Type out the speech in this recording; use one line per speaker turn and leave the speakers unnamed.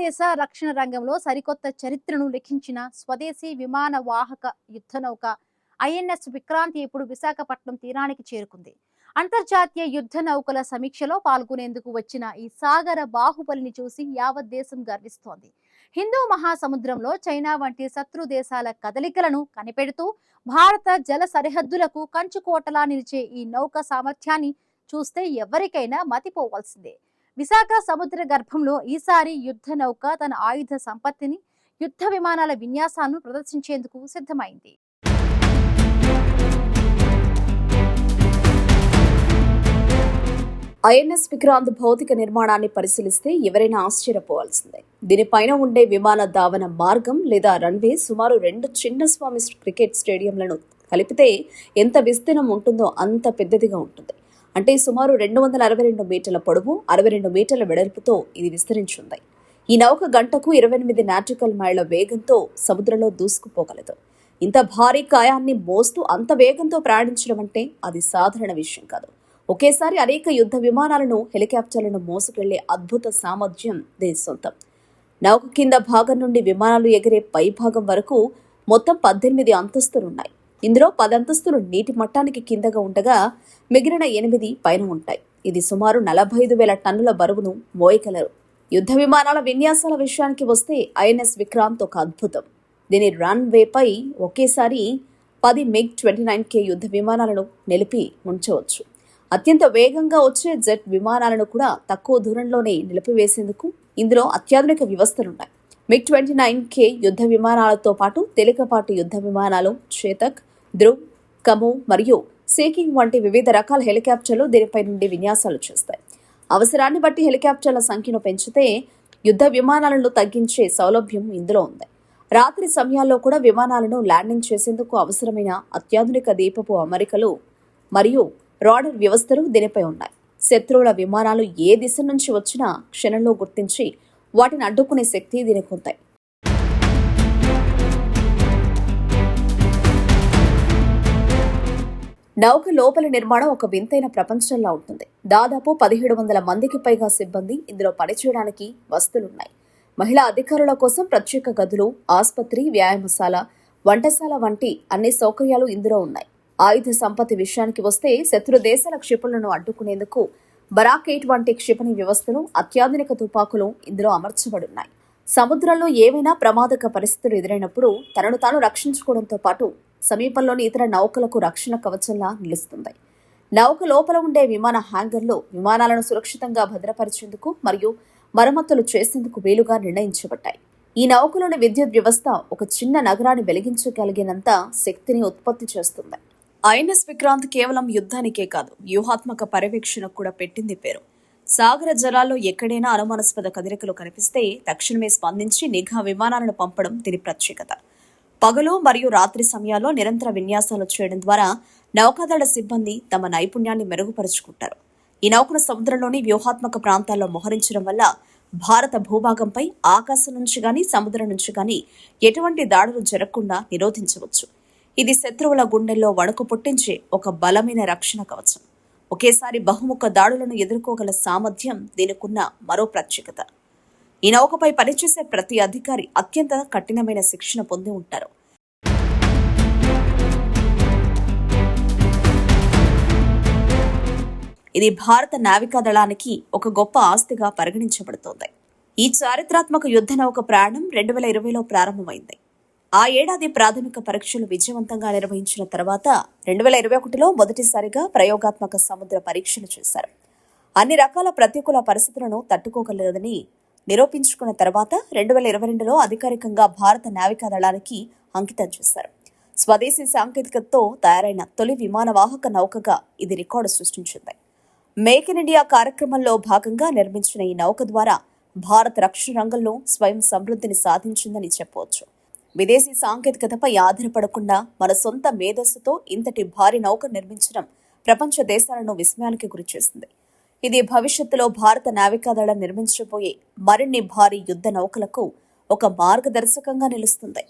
భారతదేశ రక్షణ రంగంలో సరికొత్త చరిత్రను లిఖించిన స్వదేశీ విమాన వాహక యుద్ధ నౌక ఐఎన్ఎస్ విక్రాంతి ఇప్పుడు విశాఖపట్నం తీరానికి చేరుకుంది. అంతర్జాతీయ యుద్ధ నౌకల సమీక్షలో పాల్గొనేందుకు వచ్చిన ఈ సాగర బాహుబలిని చూసి యావత్ దేశం గర్విస్తోంది. హిందూ మహాసముద్రంలో చైనా వంటి శత్రు దేశాల కదలికలను కనిపెడుతూ భారత జల సరిహద్దులకు కంచుకోటలా నిలిచే ఈ నౌక సామర్థ్యాన్ని చూస్తే ఎవరికైనా మతిపోవాల్సిందే. విశాఖ సముద్ర గర్భంలో ఈసారి యుద్ధ నౌక తన ఆయుధ సంపత్తిని, యుద్ధ విమానాల విన్యాసాలను ప్రదర్శించేందుకు సిద్ధమైంది.
ఐఎన్ఎస్ విక్రాంత్ భౌతిక నిర్మాణాన్ని పరిశీలిస్తే ఎవరైనా ఆశ్చర్యపోవాల్సిందే. దీనిపైన ఉండే విమాన ధావన మార్గం లేదా రన్వే సుమారు 2 చిన్నస్వామి క్రికెట్ స్టేడియంలను కలిపితే ఎంత విస్తీర్ణం ఉంటుందో అంత పెద్దదిగా ఉంటుంది. అంటే సుమారు 262 మీటర్ల పొడవు, 62 మీటర్ల వెడల్పుతో ఇది విస్తరించింది. ఈ నౌక గంటకు 28 నాటికల్ మైళ్ల వేగంతో సముద్రంలో దూసుకుపోగలదు. ఇంత భారీ కాయాన్ని మోస్తూ అంత వేగంతో ప్రయాణించడం అంటే అది సాధారణ విషయం కాదు. ఒకేసారి అనేక యుద్ధ విమానాలను, హెలికాప్టర్లను మోసుకెళ్లే అద్భుత సామర్థ్యం దీని సొంతం. నౌక కింద భాగం నుండి విమానాలు ఎగిరే పై భాగం వరకు మొత్తం 18 అంతస్తులున్నాయి. ఇందులో 10 అంతస్తులు నీటి మట్టానికి కిందగా ఉండగా మిగిలిన 8 పైన ఉంటాయి. ఇది సుమారు 45,000 టన్నుల బరువును మోయగలరు. యుద్ధ విమానాల విన్యాసాల విషయానికి వస్తే ఐఎన్ఎస్ విక్రాంత్ ఒక అద్భుతం. దీని రన్వేపై ఒకేసారి 10 MiG-29K యుద్ధ విమానాలను నిలిపి ఉంచవచ్చు. అత్యంత వేగంగా వచ్చే జెట్ విమానాలను కూడా తక్కువ దూరంలోనే నిలిపివేసేందుకు ఇందులో అత్యాధునిక వ్యవస్థలున్నాయి. MiG-29K యుద్ధ విమానాలతో పాటు తేలికపాటి యుద్ధ విమానాలు, చేతక్, ధ్రువ్, కమో మరియు సేకింగ్ వంటి వివిధ రకాల హెలికాప్టర్లు దీనిపై నుండి విన్యాసాలు చేస్తాయి. అవసరాన్ని బట్టి హెలికాప్టర్ల సంఖ్యను పెంచితే యుద్ధ విమానాలను తగ్గించే సౌలభ్యం ఇందులో ఉంది. రాత్రి సమయాల్లో కూడా విమానాలను ల్యాండింగ్ చేసేందుకు అవసరమైన అత్యాధునిక దీపపు అమరికలు మరియు రాడర్ వ్యవస్థలు దీనిపై ఉన్నాయి. శత్రువుల విమానాలు ఏ దిశ నుంచి వచ్చినా క్షణంలో గుర్తించి వాటిని అడ్డుకునే శక్తి దీనికి ఉంది. నౌక లోపల నిర్మాణం ఒక వింతైన ప్రపంచంలా ఉంటుంది. దాదాపు 1700 మందికి పైగా సిబ్బంది ఇందులో పనిచేయడానికి వస్తులున్నాయి. మహిళా అధికారుల కోసం ప్రత్యేక గదులు, ఆసుపత్రి, వ్యాయామశాల, వంటశాల వంటి అన్ని సౌకర్యాలు ఇందులో ఉన్నాయి. ఆయుధ సంపత్తి విషయానికి వస్తే శత్రు దేశాల క్షిపణులను అడ్డుకునేందుకు బరాక్ 8 వంటి క్షిపణి వ్యవస్థలు, అత్యాధునిక తుపాకులు ఇందులో అమర్చబడున్నాయి. సముద్రంలో ఏవైనా ప్రమాదక పరిస్థితులు ఎదురైనప్పుడు తనను తాను రక్షించుకోవడంతో పాటు సమీపంలోని ఇతర నౌకలకు రక్షణ కవచంలా నిలుస్తుంది. నౌక లోపల ఉండే విమాన హ్యాంగర్లు విమానాలను సురక్షితంగా భద్రపరిచేందుకు మరియు మరమ్మతులు చేసేందుకు వీలుగా నిర్ణయించబడ్డాయి. ఈ నౌకలోని విద్యుత్ వ్యవస్థ ఒక చిన్న నగరాన్ని వెలిగించగలిగినంత శక్తిని ఉత్పత్తి చేస్తుంది. ఐఎన్ఎస్ విక్రాంత్ కేవలం యుద్ధానికే కాదు, వ్యూహాత్మక పర్యవేక్షణకు కూడా పెట్టింది పేరు. సాగర జలాల్లో ఎక్కడైనా అనుమానాస్పద కదలికలు కనిపిస్తే తక్షణమే స్పందించి నిఘా విమానాలను పంపడం దీని ప్రత్యేకత. పగలు మరియు రాత్రి సమయాల్లో నిరంతర విన్యాసాలు చేయడం ద్వారా నౌకాదళ సిబ్బంది తమ నైపుణ్యాన్ని మెరుగుపరుచుకుంటారు. ఈ నౌకను సముద్రంలోని వ్యూహాత్మక ప్రాంతాల్లో మోహరించడం వల్ల భారత భూభాగంపై ఆకాశం నుంచి గాని, సముద్రం నుంచి గాని ఎటువంటి దాడులు జరగకుండా నిరోధించవచ్చు. ఇది శత్రువుల గుండెల్లో వణుకు పుట్టించే ఒక బలమైన రక్షణ కవచం. ఒకేసారి బహుముఖ దాడులను ఎదుర్కోగల సామర్థ్యం దీనికున్న మరో ప్రత్యేకత. ఈ నౌకపై పనిచేసే ప్రతి అధికారి అత్యంత కఠినమైన శిక్షణ పొంది ఉంటారు. ఇది భారత నావికా దళానికి ఒక గొప్ప ఆస్తిగా పరిగణించబడుతోంది. ఈ చారిత్రాత్మక యుద్ధ నౌక ప్రయాణం 2020లో ప్రారంభమైంది. ఆ ఏడాది ప్రాథమిక పరీక్షలు విజయవంతంగా నిర్వహించిన తర్వాత 2021లో మొదటిసారిగా ప్రయోగాత్మక సముద్ర పరీక్షలు చేశారు. అన్ని రకాల ప్రతికూల పరిస్థితులను తట్టుకోగలదని నిరూపించుకున్న తర్వాత 2022లో అధికారికంగా భారత నావికా దళానికి అంకితం చేశారు. స్వదేశీ సాంకేతికతతో తయారైన తొలి విమానవాహక నౌకగా ఇది రికార్డు సృష్టించింది. మేక్ ఇన్ ఇండియా కార్యక్రమంలో భాగంగా నిర్మించిన ఈ నౌక ద్వారా భారత రక్షణ రంగంలో స్వయం సమృద్ధిని సాధించిందని చెప్పవచ్చు. విదేశీ సాంకేతికతపై ఆధారపడకుండా మన సొంత మేధస్సుతో ఇంతటి భారీ నౌక నిర్మించడం ప్రపంచ దేశాలను విస్మయానికి గురిచేసింది. ఇది భవిష్యత్తులో భారత నావికాదళం నిర్మించబోయే మరిన్ని భారీ యుద్ధ నౌకలకు ఒక మార్గదర్శకంగా నిలుస్తుంది.